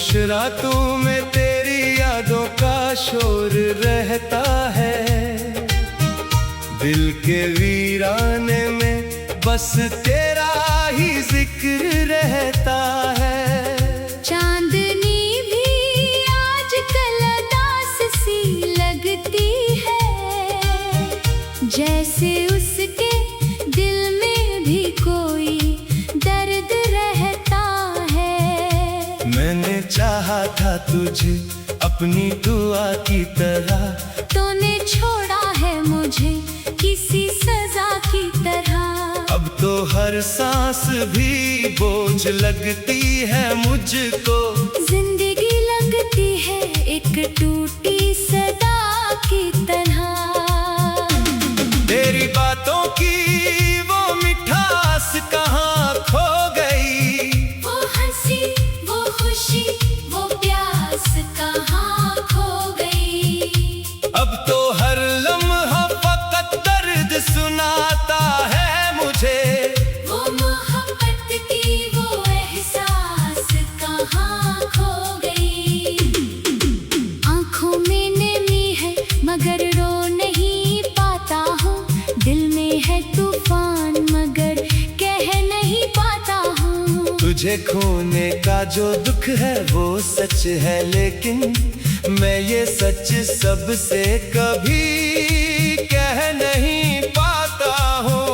खामोश रातों में तेरी यादों का शोर रहता है। दिल के वीराने में बस तेरा ही जिक्र रहता है। चांदनी भी आजकल उदास सी लगती है, जैसे उसके दिल में भी कोई दर्द रहता है। मैंने चाहा था तुझे अपनी दुआ की तरह, तूने छोड़ा है मुझे किसी सजा की तरह। अब तो हर सांस भी बोझ लगती है मुझको। जिंदगी लगती है एक टूटी सदा की तरह। तेरी बातों की वो मिठास कहाँ खो गई, वो हंसी वो खुशी वो प्यास कहाँ खो गई। अब तो हर लम्हा फकत दर्द सुनाता है मुझे। वो मोहब्बत की वो एहसास कहाँ खो गई। आँखों में नमी है मगर रो नहीं पाता हूँ, दिल में है तूफान मगर कह नहीं पाता हूँ। तुझे खोने का जो दुख है वो सच है, लेकिन मैं ये सच सबसे कभी कह नहीं पाता हूँ।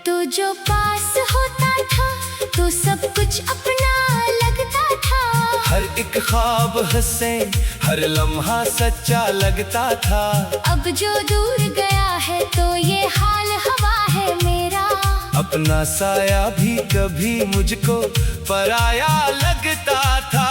तो जो पास होता था तो सब कुछ अपना लगता था। हर एक ख्वाब हंसे हर लम्हा सच्चा लगता था। अब जो दूर गया है तो ये हाल हवा है मेरा। अपना साया भी कभी मुझको पराया लगता था।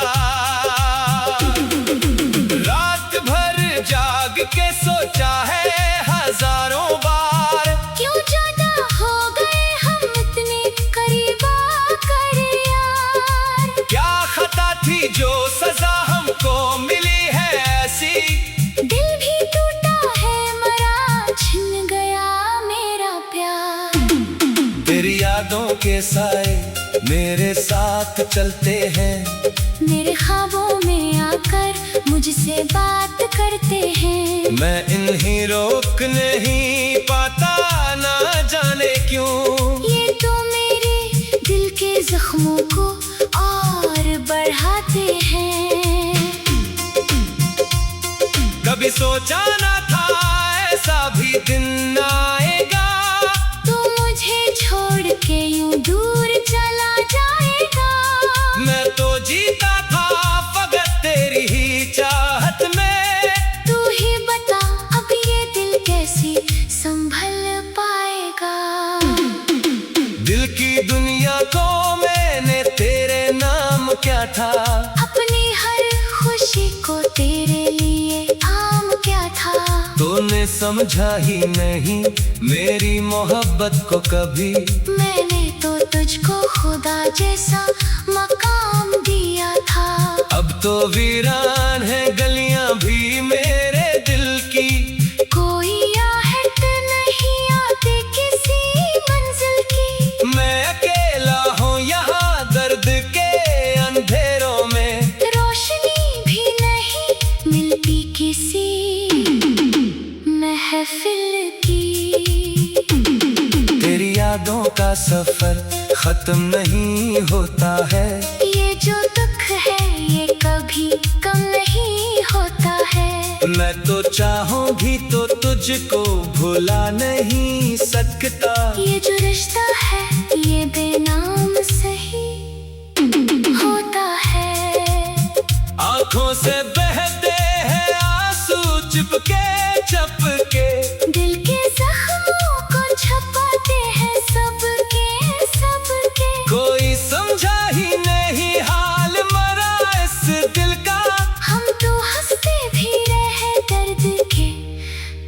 रात भर जाग के सोचा है हजारों बार, क्यों ज्यादा हो गए हम इतने करीब आकर यार। क्या खता थी जो सजा हमको मिली है ऐसी। दिल भी टूटा है मरा छिन गया मेरा प्यार। तेरी यादों के साए मेरे साथ चलते हैं, मेरे ख्वाबों में आकर मुझसे बात करते हैं। मैं इन्हीं रोक नहीं पाता ना जाने क्यों। ये तो मेरे दिल के जख्मों को और बढ़ाते हैं। कभी सोचा ना था ऐसा भी दिन आएगा, तू मुझे छोड़ के यूं दूर चला जाएगा। मैं तो जीता था फकत तेरी ही चाहत में। तू ही बता अब ये दिल कैसे संभल पाएगा। दिल की दुनिया को मैंने तेरे नाम क्या था, अपनी हर खुशी को तेरे लिए थाम क्या था। तूने समझा ही नहीं मेरी मोहब्बत को कभी। मैंने तो तुझको खुदा जैसा मकाम दिया था। अब तो वीरान है गलियां भी मेरे दिल की। कोई आहट नहीं आती किसी मंजिल की। मैं अकेला हूँ यहाँ दर्द के अंधेरों में। रोशनी भी नहीं मिलती किसी महफिल की। तेरी यादों का सफर खत्म नहीं होता है। ये जो दुख है ये कभी कम नहीं होता है। मैं तो चाहूँ भी तो तुझको भुला नहीं सकता। ये जो रिश्ता है ये बेनाम सही होता है। आँखों से बहते हैं आंसू चिपके चपके, दिल के जख्मों को छपाते हैं सबके सबके। कोई समझा ही नहीं हाल मरा इस दिल का। हम तो हंसते भी रहे दर्द के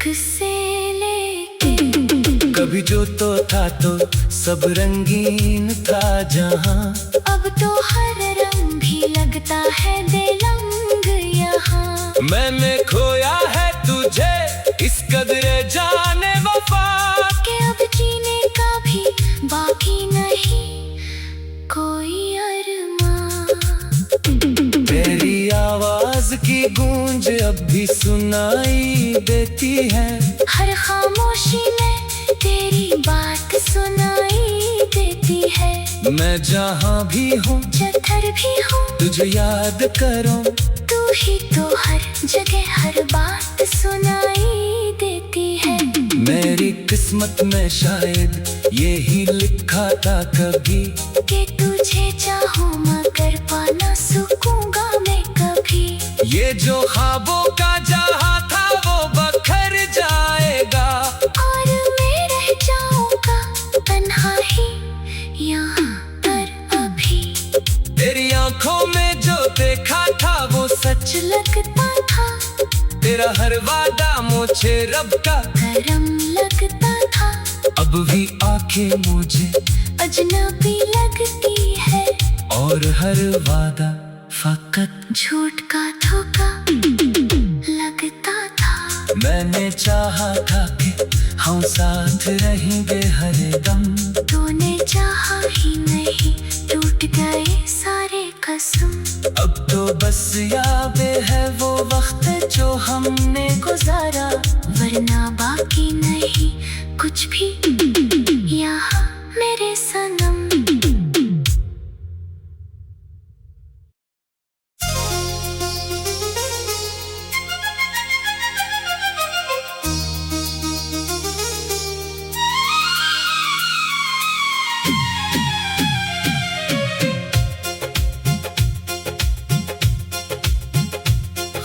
किस्से लेके। कभी जो तो था तो सब रंगीन था जहाँ, अब तो हर रंग भी लगता है बेरंग यहाँ। मैंने खोया है तुझे इस कदरे जाने वफा, के अब जीने का भी बाकी न गूंज अब भी सुनाई देती है। हर खामोशी में तेरी बात सुनाई देती है। मैं जहाँ भी हूँ जिधर भी हूँ तुझे याद करूँ, तू ही तो हर जगह हर बात सुनाई देती है। मेरी किस्मत में शायद यही लिखा था कभी कि तुझे चाहूँ मगर पाना सकूंगा मैं कभी। ये जो ख्वाबों का जहां था वो बखर जाएगा और मैं रह जाऊंगा तन्हा ही यहाँ पर अभी। तेरी आंखों में जो देखा था वो सच, लगता था तेरा हर वादा मुझे रब का करम लगता था। अब भी आंखें मुझे अजनबी लगती है और हर वादा फकत झूठ का धोखा लगता था। मैंने चाहा था कि हम साथ रहेंगे हर दम, तूने चाहा ही नहीं टूट गए सारे कसम। अब तो बस यादें है वो वक्त जो हमने गुजारा, वरना बाकी नहीं कुछ भी यहाँ मेरे सनम।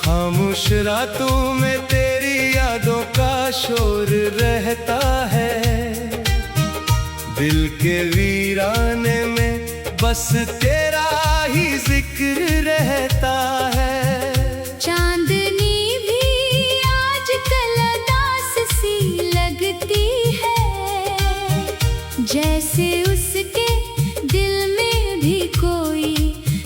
खामोश रातों में तेरी यादों का शोर रहता है। दिल के वीराने में बस तेरा ही जिक्र रहता है। चांदनी भी आजकल उदास सी लगती है, जैसे उसके दिल में भी कोई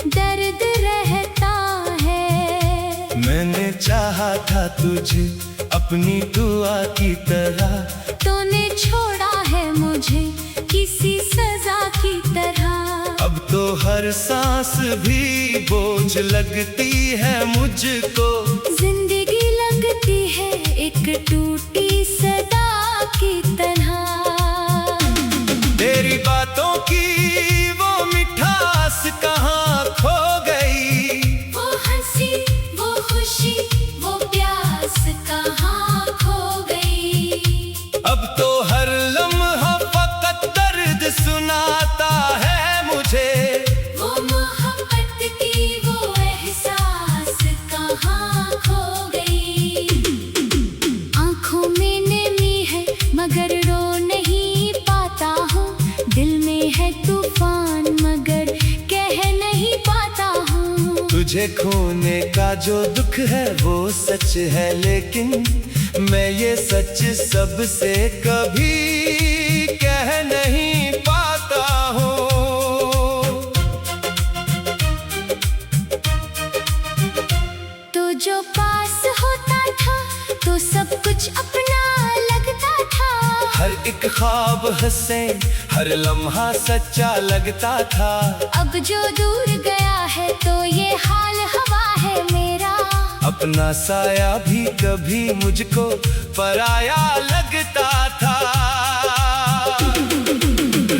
दर्द रहता है। मैंने चाहा था तुझे अपनी दुआ की तरह, तूने छोड़ा है मुझे किसी सजा की तरह। अब तो हर सांस भी बोझ लगती है मुझको। जिंदगी लगती है एक टूटी सदा की तरह। तेरी बातों की वो मिठास कहाँ खो गई, वो हंसी वो खुशी वो प्यास कहाँ खो गई। अब तो हर लम्हा फकत दर्द सुनाता है मुझे। वो मोहब्बत की वो एहसास कहाँ खो गई। आंखों में नमी है मगर रो नहीं पाता हूँ, दिल में है तूफान मगर कह नहीं पाता हूँ। तुझे खोने का जो दुख है वो सच है, लेकिन मैं ये सच सबसे कभी कह नहीं पाता हूँ। तो जो पास होता था तो सब कुछ अपना लगता था। हर एक ख्वाब हंसे हर लम्हा सच्चा लगता था। अब जो दूर गया है तो ये हाल हवा है मेरा। अपना साया भी कभी मुझको पराया लगता था।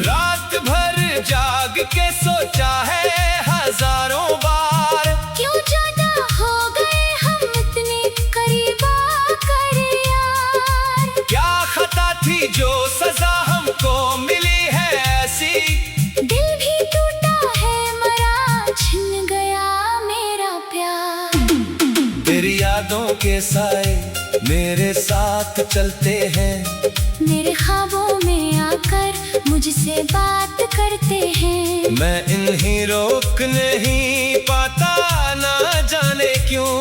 रात भर जाग के सोचा है हजारों बार, क्यों ज्यादा हो गए हम इतने करीब आकर यार। क्या खता थी जो सजा हमको मिली है ऐसी। दिल भी टूटा है मरा छिन गया मेरा प्यार। तेरी यादों के साए मेरे साथ चलते हैं, मेरे ख्वाबों में आकर मुझसे बात करते हैं। मैं इन्हीं रोक नहीं पाता ना जाने क्यों।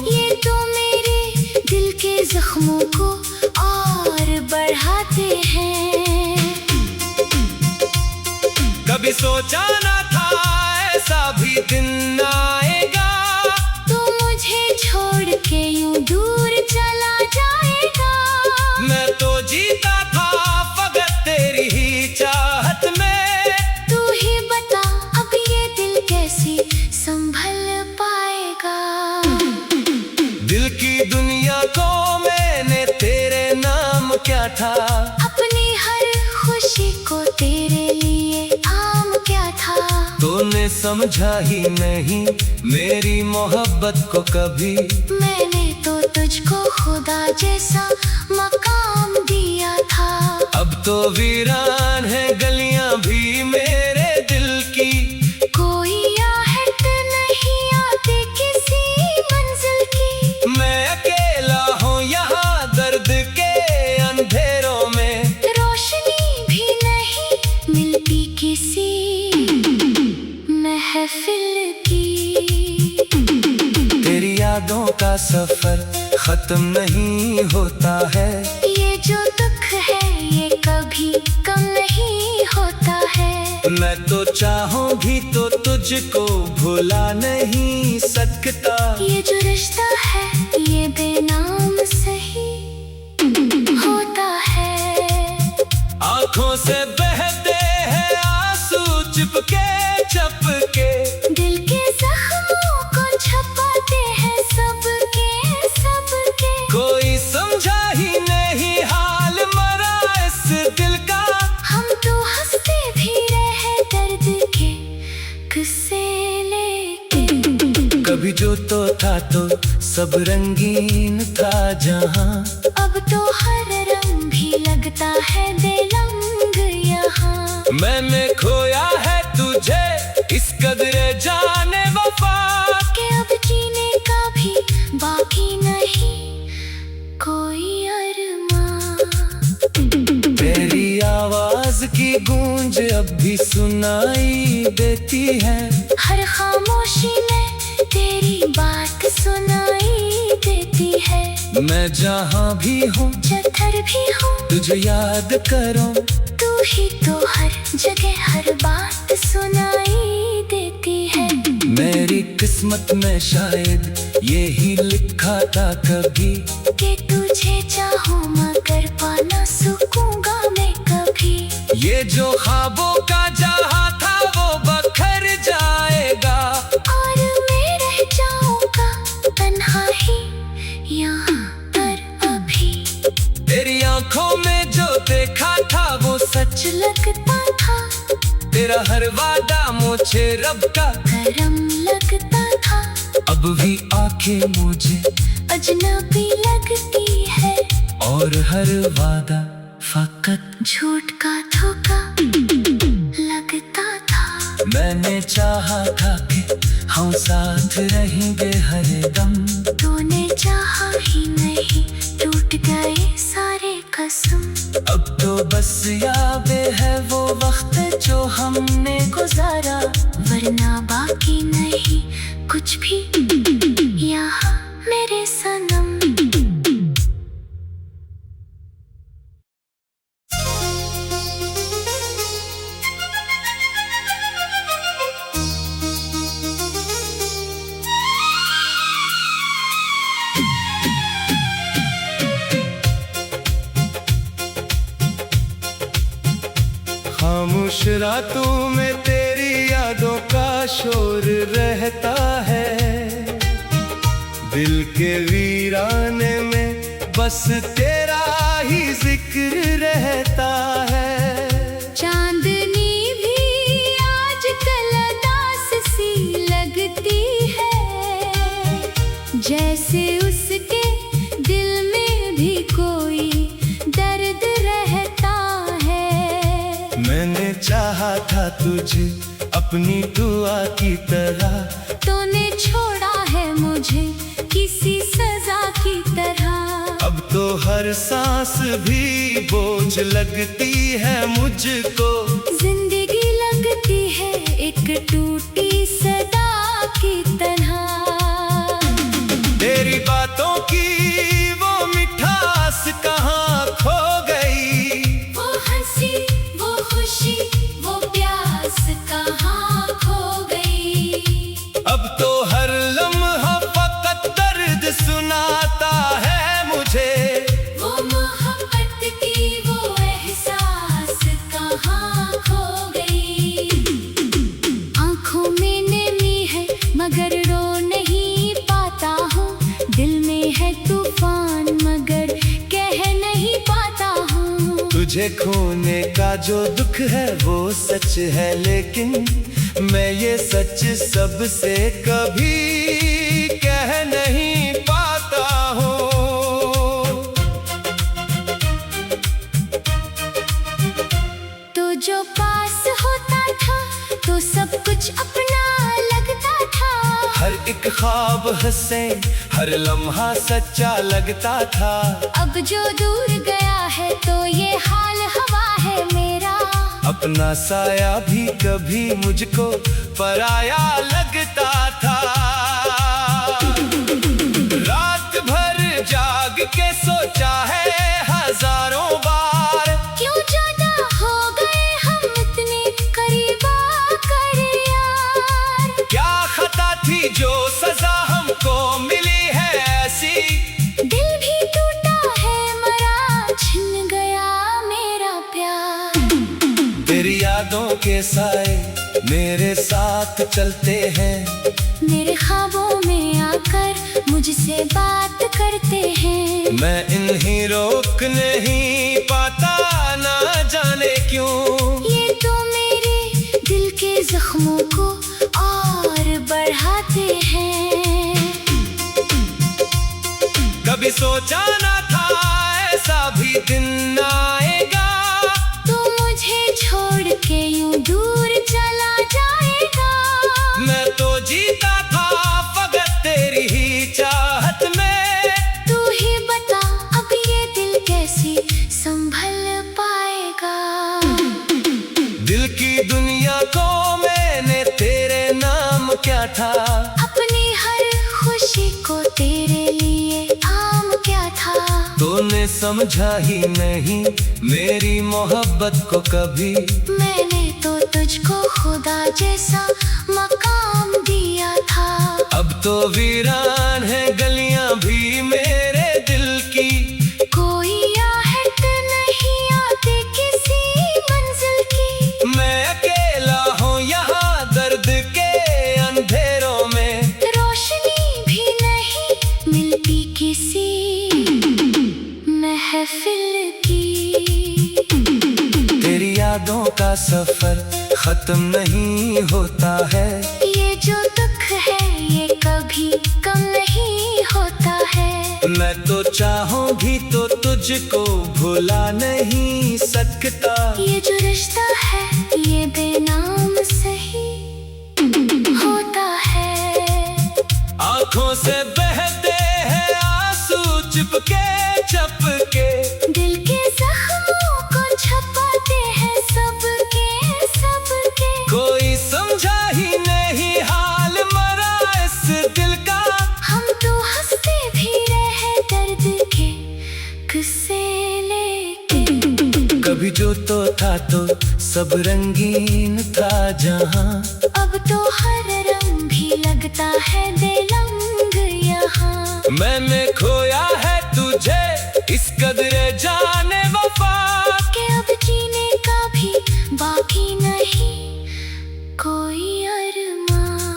ये तो मेरे दिल के जख्मों को और बढ़ाते हैं। कभी सोचा ना था ऐसा भी दिन आएगा, तू मुझे छोड़ के यूं दूर चला जाएगा। मैं तो जीता था फकत तेरी ही चाहत में। तू ही बता अब ये दिल कैसे संभल पाएगा। था। अपनी हर खुशी को तेरे लिए आम क्या था। तूने समझा ही नहीं मेरी मोहब्बत को कभी। मैंने तो तुझको खुदा जैसा मकाम दिया था। अब तो वीरान है गलियां भी मेरे दिल की। कोई आहट नहीं आती किसी मंजिल की। मैं अकेला हूँ यहाँ दर्द के अंधेरों में। रोशनी भी नहीं मिलती किसी महफिल की। तेरी यादों का सफर खत्म नहीं होता है। ये जो दुख है ये कभी कम नहीं होता है। मैं तो चाहूँ भी तो तुझको भुला नहीं सकता। ये जो रिश्ता है ये बेनाम सही होता है। आँखों से बहते हैं आंसू चिपके चपके। दिल के जख्मों को छपाते हैं सबके। कोई समझा ही नहीं हाल मरा इस दिल का। हम तो हंसते भी रहे दर्द के किस्से लेके। कभी जो तो था तो सब रंगीन था जहाँ। अब तो हर रंग भी लगता है बेरंग यहाँ। मैंने खोया है तुझे इस कदरे जाने वफा। के अब जीने का भी बाकी नहीं कोई अरमान। तेरी आवाज की गूंज अब भी सुनाई देती है। हर खामोशी में तेरी बात सुनाई देती है। मैं जहाँ भी हूँ जधर भी हूँ तुझे याद करूँ। तू ही तो हर जगह हर बात सुनाई देती है। मेरी किस्मत में शायद यही लिखा था कभी। कि तुझे चाहूँ मगर पाना सकूंगा मैं कभी। ये जो ख्वाबों का जहाँ था वो बखर जाएगा। और मैं रह जाऊंगा तन्हा ही यहाँ पर अभी। तेरी आंखों में जो देखा था वो सच। लगता था तेरा हर वादा मुझे रब का करम लगता था। अब भी आंखें मुझे अजनबी लगती है। और हर वादा फकत झूठ का धोखा लगता था। मैंने चाहा था कि हम साथ रहेंगे हर दम। तूने चाहा ही नहीं टूट गए सारे कसम। अब तो बस यादें है वो वक्त जो हमने गुजारा। वरना बाकी नहीं कुछ भी यहाँ मेरे सनम। खामोश रातों में तेरी यादों का शोर रहता है। दिल के वीराने में बस तेरा ही जिक्र रहता है। चांदनी भी आजकल उदास सी लगती है। जैसे उसके दिल में भी कोई दर्द रहता है। मैंने चाहा था तुझे अपनी दुआ की तरह। तूने छोड़ा है मुझे किसी सजा की तरह। अब तो हर सांस भी बोझ लगती है मुझको। जिंदगी लगती है एक टूटी सदा की तरह। तेरी बातों की वो मिठास कहाँ खो गई। वो हंसी वो खुशी वो प्यास कहाँ खो गई। अब तो हर लम्हा फकत दर्द सुनाता है मुझे। वो मोहब्बत की वो एहसास कहाँ खो गई। आँखों में नमी है मगर रो नहीं पाता हूँ। दिल में है तूफान तुझे खोने का जो दुख है वो सच है, लेकिन मैं ये सच सबसे कभी कह नहीं पाता हूँ। तो जो पास होता था तो सब कुछ अपना लगता था। हर एक ख्वाब हंसे, हर लम्हा सच्चा लगता था। अब जो दूर गया है तो ये हाल हवा है मेरा। अपना साया भी कभी मुझको पराया लगता था। रात भर जाग के सोचा है हजारों बार, क्यों ज्यादा हो गए हम इतने करीब आकर यार। क्या खता थी जो सजा हमको मिली है ऐसी। दिल भी टूटा है मरा, छिन गया मेरा प्यार। तेरी यादों के साए मेरे साथ चलते हैं, मेरे ख्वाबों में आकर मुझसे बात करते हैं। मैं इन्हें रोक नहीं पाता, ना जाने क्यों। ये तो मेरे दिल के जख्मों को और बढ़ाते हैं। कभी सोचा ना था ऐसा भी दिन आएगा, तू मुझे छोड़ के यूं दूर चला जाएगा। मैं तो जीता था फकत तेरी ही चाहत में। तू ही बता अब ये दिल कैसे संभल पाएगा। दिल की दुनिया को मैंने तेरे नाम क्या था, अपनी हर खुशी को तेरे लिए आम क्या था। तूने समझा ही नहीं मेरी मोहब्बत को कभी। मैंने तो तुझको खुदा जैसा मकाम दिया था। अब तो वीरान है गलियां भी मेरे दिल की, कोई आहट नहीं आती किसी मंजिल की। मैं अकेला हूँ यहाँ दर्द के अंधेरों में, रोशनी भी नहीं मिलती किसी महफिल की। तेरी यादों का सफर खत्म नहीं होता है। ये जो दुख है ये कभी कम नहीं होता है। मैं तो चाहूँ भी तो तुझको भुला नहीं सकता। ये जो रिश्ता है ये बेनाम सही होता है। आँखों से बहते हैं आंसू चुपके चपके, दिल के जख्मों को छपाते हैं सबके। कोई समझा ही नहीं हाल मरा इस दिल का। हम तो हंसते भी रहे दर्द के किस्से लेके। कभी जो तो था तो सब रंगीन था जहाँ, अब तो हर रंग भी लगता है बेरंग यहाँ। मैंने खोया है तुझे इस कदरे जाने वफा, के अब जीने का भी बाकी नहीं कोई अरमान।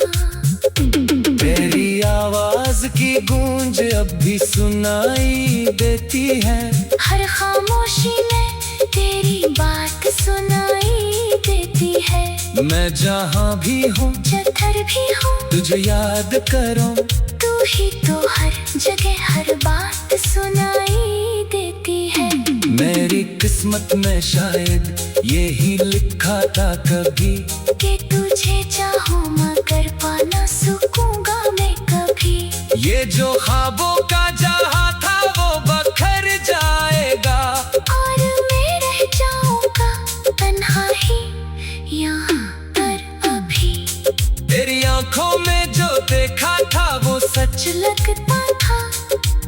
तेरी आवाज की गूंज अब भी सुनाई देती है। हर खामोशी में तेरी बात सुनाई देती है। मैं जहाँ भी हूँ जधर भी हूँ तुझे याद करूँ, तू ही तो हर जगह हर बात सुनाई देती है। मेरी किस्मत में शायद यही लिखा था कभी, कि तुझे चाहूँ मगर पाना सकूंगा मैं कभी। ये जो ख्वाबों का जहाँ था वो बखर जाएगा, और मैं रह जाऊंगा तन्हा ही यहाँ पर अभी। तेरी आंखों में जो देखा था वो सच लगता था,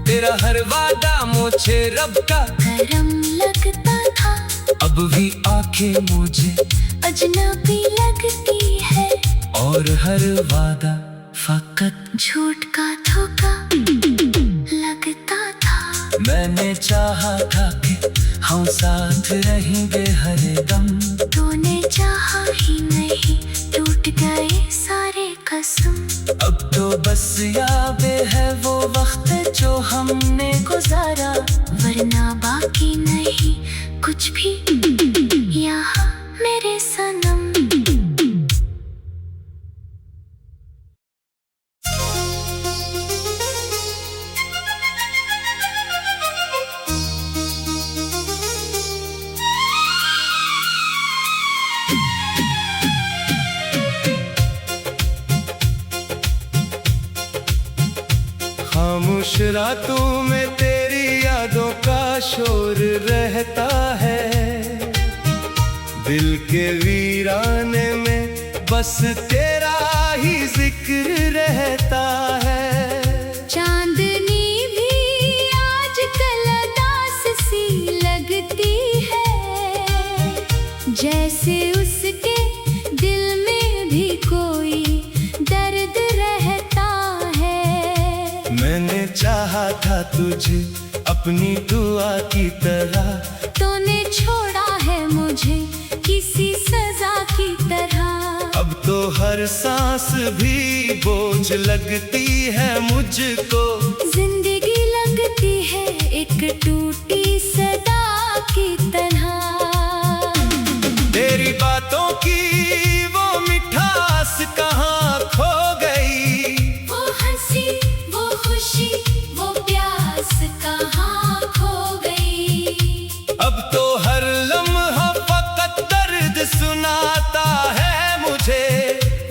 तेरा हर वादा मुझे रब का करम लगता था। अब भी आंखें मुझे अजनबी लगती है, और हर वादा फकत झूठ का धोखा लगता था। मैंने चाहा था कि हम साथ रहेंगे हर दम, तूने चाहा ही नहीं टूट गए सारे कसम। अब तो बस यादें है वो वक्त जो हमने गुजारा, वरना बाकी नहीं कुछ भी यहाँ मेरे सनम। खामोश रातों में तेरी यादों का शोर रहता है, दिल के वीराने में बस तेरा ही जिक्र रहता है। चांदनी भी आजकल उदास सी लगती है, जैसे उसके दिल में भी कोई दर्द रहता है। मैंने चाहा था तुझे अपनी दुआ की तरह, तूने छोड़ा है मुझे किसी सजा की तरह। अब तो हर सांस भी बोझ लगती है मुझको, जिंदगी लगती है एक टूटी सदा की तरह। तेरी बातों की वो मिठास कहाँ खो गई, वो हंसी वो खुशी वो प्यास कहाँ खो गई। अब तो हर लम्हा फकत दर्द सुनाता है मुझे,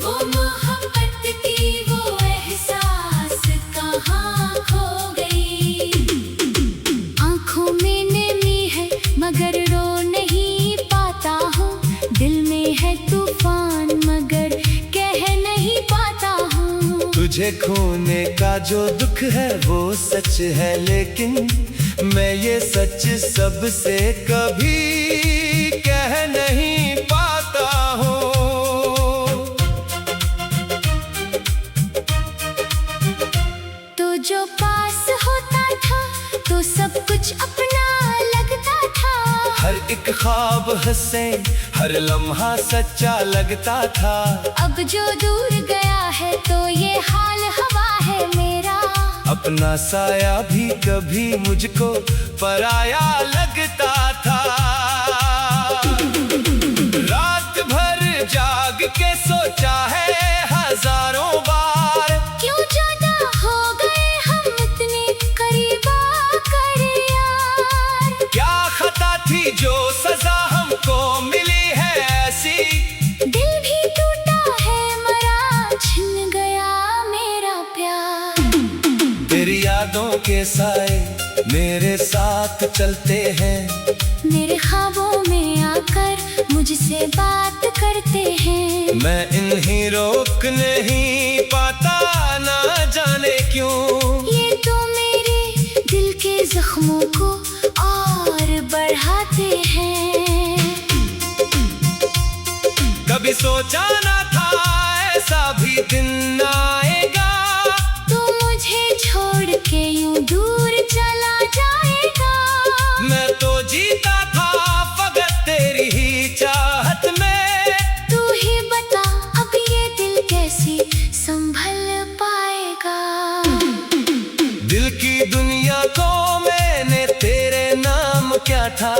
वो मोहब्बत की वो एहसास कहाँ खो गई। आँखों में नमी है मगर रो नहीं पाता हूँ, दिल में है तूफान मगर कह नहीं पाता हूँ। तुझे खोने का जो दुख है वो सच है, लेकिन मैं ये सच सबसे कभी कह नहीं पाता हूँ। तो जो पास होता था तो सब कुछ अपना लगता था, हर एक ख्वाब हंसे हर लम्हा सच्चा लगता था। अब जो दूर गया है तो ये हाल हवा है मेरा, अपना साया भी कभी मुझको पराया लगता था। रात भर जाग के सोचा है हजारों बार, क्यों ज्यादा हो गए हम इतने करीब आकर यार। क्या खता थी जो सजा हमको मिली है ऐसी, दिल भी टूटा है मरा छिन गया मेरा प्यार। तेरी यादों के साए मेरे साथ चलते हैं, मेरे ख्वाबों में आकर मुझसे बात करते हैं। मैं इन्हीं रोक नहीं पाता ना जाने क्यों, ये तो मेरे दिल के जख्मों को और बढ़ाते हैं। कभी सोचा ना था ऐसा भी दिन आएगा, तू मुझे छोड़ के यूं दूर चला जाएगा। मैं तो जीता था फकत तेरी ही चाहत में, तू ही बता अब ये दिल कैसे संभल पाएगा। दिल की दुनिया को मैंने तेरे नाम क्या था,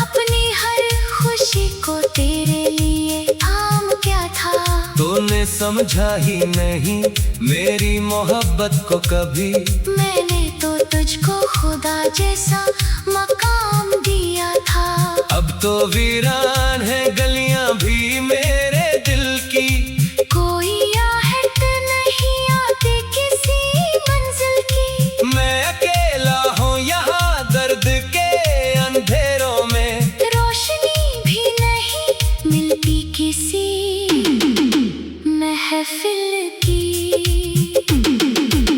अपनी हर खुशी को तेरे लिए आम क्या था। तूने समझा ही नहीं मेरी मोहब्बत को कभी, मैंने तो तुझको खुदा जैसा मकाम दिया था। अब तो वीरान है गलियां भी मेरे दिल की, कोई आहट नहीं आती किसी मंजिल की। मैं अकेला हूँ यहाँ दर्द के अंधेरों में, रोशनी भी नहीं मिलती किसी महफिल की।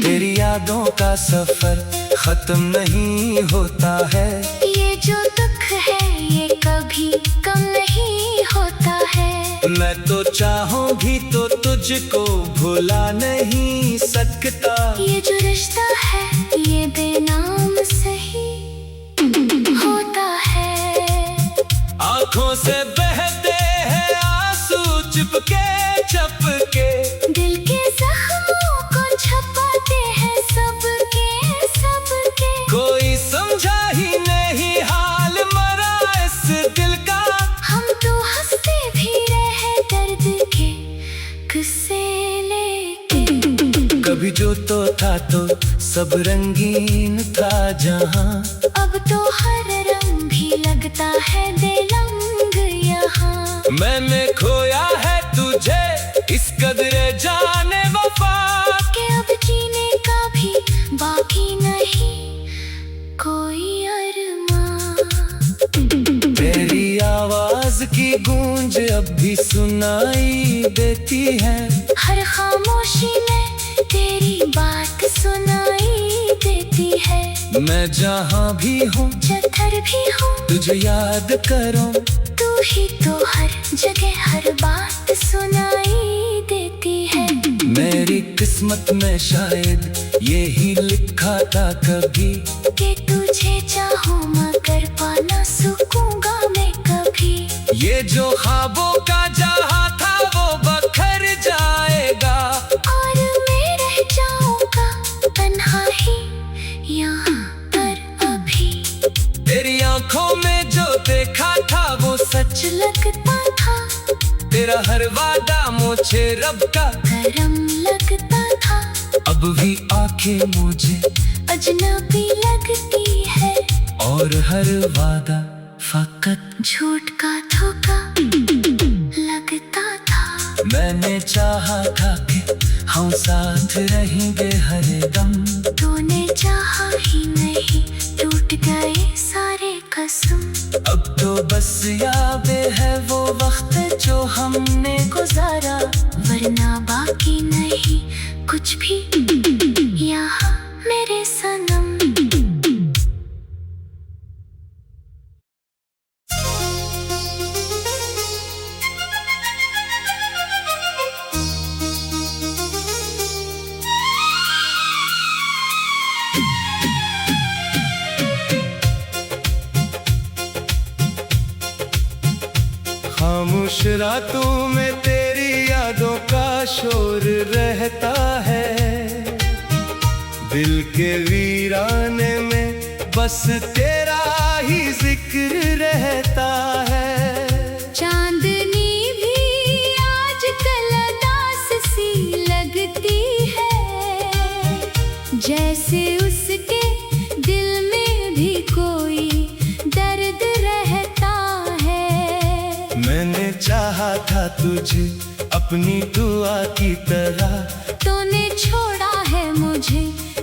तेरी यादों का सफर खत्म नहीं होता है, ये जो दुख है ये कभी कम नहीं होता है। मैं तो चाहूँ भी तो तुझको भुला नहीं सकता। ये जो रिश्ता है ये बेनाम सही होता है। आँखों से बहते हैं आंसू चुपके जो तो था तो सब रंगीन था जहाँ, अब तो हर रंग भी लगता है बेरंग यहाँ। मैंने खोया है तुझे इस कदरे जाने वफा, के अब जीने का भी बाकी नहीं कोई अरमान। तेरी आवाज की गूंज अब भी सुनाई देती है, हर खामोशी में तेरी बात सुनाई देती है। मैं जहाँ भी हूँ जिधर भी हूँ तुझे याद करूँ, तू ही तो हर जगह हर बात सुनाई देती है। मेरी किस्मत में शायद यही लिखा था कभी, कि तुझे चाहूँ मगर पाना सकूंगा मैं कभी। ये जो ख्वाबों का जहाँ था वो बखर जाएगा, और मैं रह जाऊंगा तन्हा ही यहाँ पर अभी। तेरी आंखों में जो देखा था वो सच, लगता था तेरा हर वादा मुझे रब का करम लगता था। अब भी आंखें मुझे अजनबी लगती है, और हर वादा फकत झूठ का धोखा लगता था। मैंने चाहा था कि हम साथ रहेंगे हर दम, तूने चाहा ही नहीं टूट गए सारे कसम। अब तो बस यादें है वो वक्त जो हमने गुजारा, वरना बाकी नहीं कुछ भी यहाँ मेरे सनम। खामोश रातों में तेरी यादों का शोर रहता है, दिल के वीराने में बस तेरा ही जिक्र रहता है। चांदनी भी आजकल उदास सी लगती है, जैसे उसके दिल में भी कोई दर्द रहता है। मैंने चाहा था तुझे अपनी दुआ की तरह, तूने छोड़ा है मुझे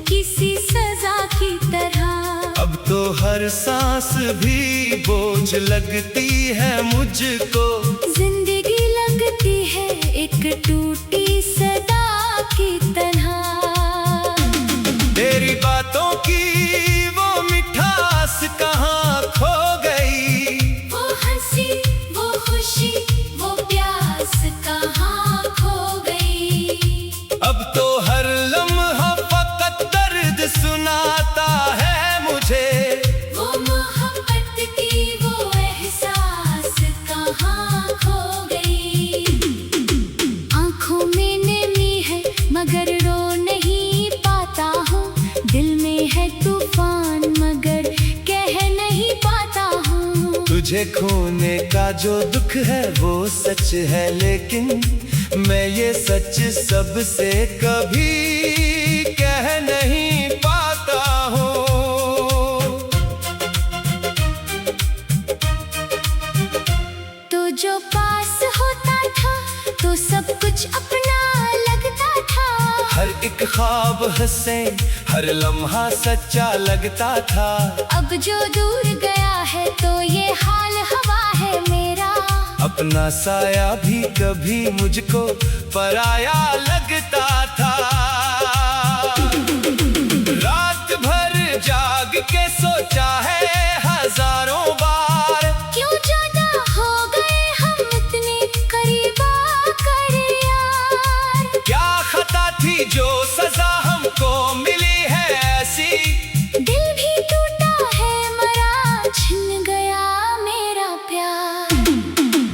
किसी सजा की तरह। अब तो हर सांस भी बोझ लगती है मुझको, जिंदगी लगती है एक टूटी सदा की तरह। तेरी बातों की वो मिठास कहाँ खो गई, वो हंसी वो खुशी वो प्यास कहाँ खो गई। अब तो हर लम्हा फकत दर्द सुनाता है मुझे, वो मोहब्बत की वो एहसास कहाँ खो गई। आंखों में नमी है मगर रो नहीं पाता हूँ, दिल में है तूफान मगर कह नहीं पाता हूँ। तुझे खोने का जो दुख है वो सच है, लेकिन मैं ये सच सबसे कभी कह नहीं पाता हूँ। तो जो पास होता था तो सब कुछ अपना लगता था, हर एक ख्वाब हंसे हर लम्हा सच्चा लगता था। अब जो दूर गया है तो ये हाल हवा है मेरा, अपना साया भी कभी मुझको पराया लगता था। रात भर जाग के सोचा है हजारों बार, क्यों जुदा हो गए हम इतने करीब आकर यार। क्या खता थी जो सजा हमको मिली है ऐसी, दिल भी टूटा है मरा छिन गया मेरा प्यार।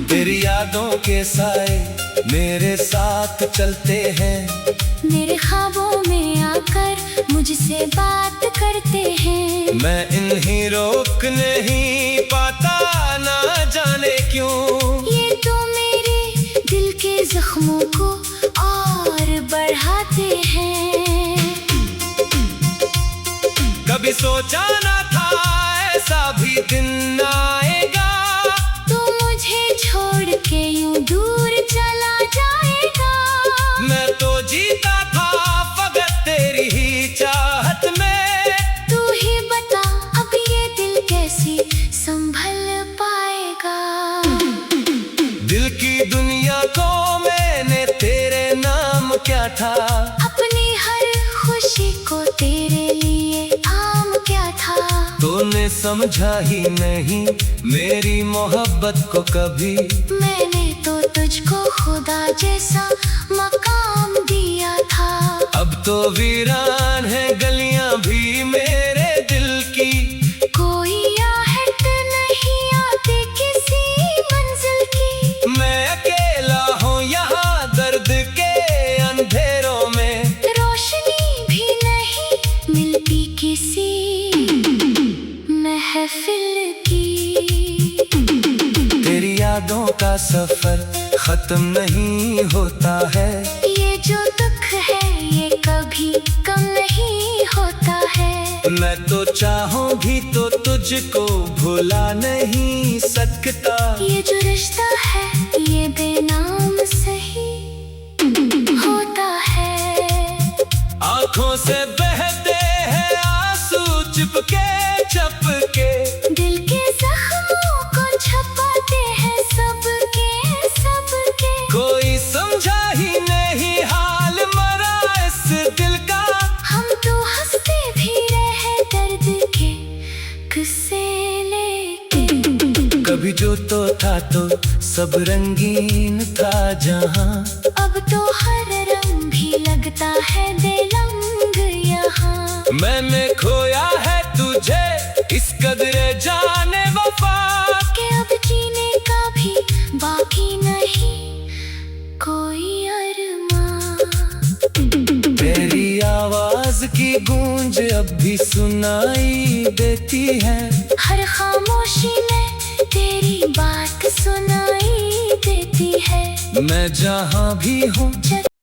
तेरी यादों के साए मेरे साथ चलते हैं, मेरे ख्वाबों में आकर मुझसे बात करते हैं। मैं इन्हीं रोक नहीं पाता ना जाने क्यों, ये तो मेरे दिल के जख्मों को और बढ़ाते हैं। सोचा ना था ऐसा भी दिन आएगा, तू मुझे छोड़ के यूं दूर चला जाएगा। मैं तो जीता था फकत तेरी ही चाहत में, तू ही बता अब ये दिल कैसे संभल पाएगा। दिल की दुनिया को मैंने तेरे नाम क्या था, अपनी हर खुशी को तेरे लिए आम क्या था। तूने समझा ही नहीं मेरी मोहब्बत को कभी, मैंने तो तुझको खुदा जैसा मकाम दिया था। अब तो वीरान है गलियां भी मेरे दिल की, कोई आहट नहीं आती किसी मंजिल की। मैं अकेला हूँ यहाँ दर्द के अंधेरों में, रोशनी भी नहीं मिलती किसी महफिल की। तेरी यादों का सफर खत्म नहीं होता है, ये जो दुख है ये कभी कम नहीं होता है। मैं तो चाहूं भी तो तुझको भुला नहीं सकता। ये जो रिश्ता है ये बेनाम सही होता है। आंखों से बहते हैं आंसू चुपके चपके, दिल के जख्मों को छपाते हैं सबके सबके। कोई समझा ही नहीं हाल मरा इस दिल का, हम तो हंसते भी रहे दर्द के किस्से लेके। कभी जो तो था तो सब रंगीन था जहां, अब तो हर रंग भी लगता है बेरंग यहाँ। मैंने खोया है तुझे इस कदरे जाने वफा, के अब जीने का भी बाकी नहीं कोई अरमान। तेरी आवाज की गूंज अब भी सुनाई देती है, हर खामोशी में तेरी बात सुनाई देती है। मैं जहां भी हूँ